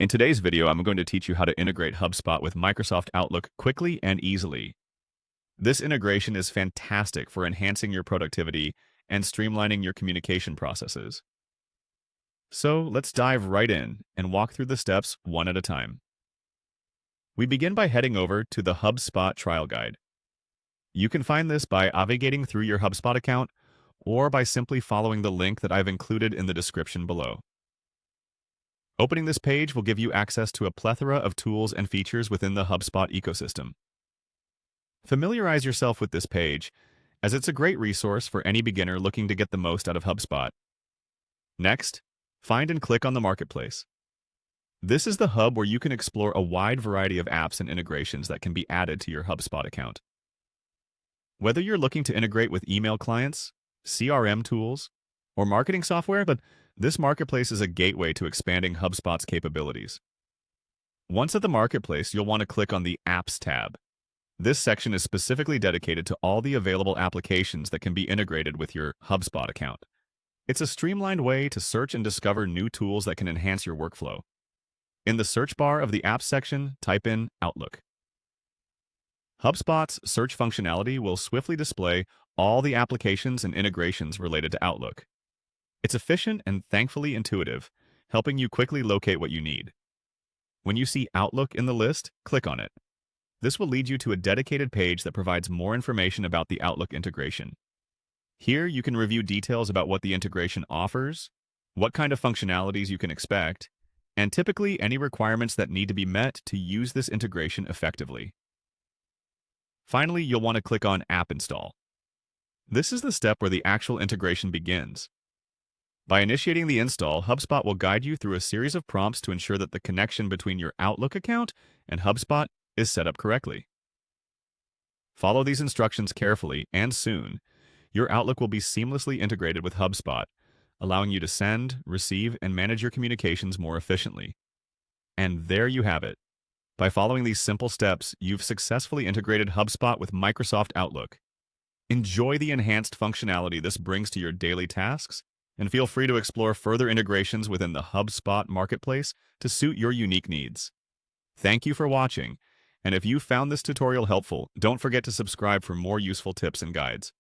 In today's video, I'm going to teach you how to integrate HubSpot with Microsoft Outlook quickly and easily. This integration is fantastic for enhancing your productivity and streamlining your communication processes. So let's dive right in and walk through the steps one at a time. We begin by heading over to the HubSpot trial guide. You can find this by navigating through your HubSpot account or by simply following the link that I've included in the description below. Opening this page will give you access to a plethora of tools and features within the HubSpot ecosystem. Familiarize yourself with this page, as it's a great resource for any beginner looking to get the most out of HubSpot. Next, find and click on the Marketplace. This is the hub where you can explore a wide variety of apps and integrations that can be added to your HubSpot account. Whether you're looking to integrate with email clients, CRM tools, or marketing software, but this marketplace is a gateway to expanding HubSpot's capabilities. Once at the marketplace, you'll want to click on the Apps tab. This section is specifically dedicated to all the available applications that can be integrated with your HubSpot account. It's a streamlined way to search and discover new tools that can enhance your workflow. In the search bar of the Apps section, type in Outlook. HubSpot's search functionality will swiftly display all the applications and integrations related to Outlook. It's efficient and thankfully intuitive, helping you quickly locate what you need. When you see Outlook in the list, click on it. This will lead you to a dedicated page that provides more information about the Outlook integration. Here, you can review details about what the integration offers, what kind of functionalities you can expect, and typically any requirements that need to be met to use this integration effectively. Finally, you'll want to click on App Install. This is the step where the actual integration begins. By initiating the install, HubSpot will guide you through a series of prompts to ensure that the connection between your Outlook account and HubSpot is set up correctly. Follow these instructions carefully, and soon, your Outlook will be seamlessly integrated with HubSpot, allowing you to send, receive, and manage your communications more efficiently. And there you have it. By following these simple steps, you've successfully integrated HubSpot with Microsoft Outlook. Enjoy the enhanced functionality this brings to your daily tasks, and feel free to explore further integrations within the HubSpot marketplace to suit your unique needs. Thank you for watching, and if you found this tutorial helpful, don't forget to subscribe for more useful tips and guides.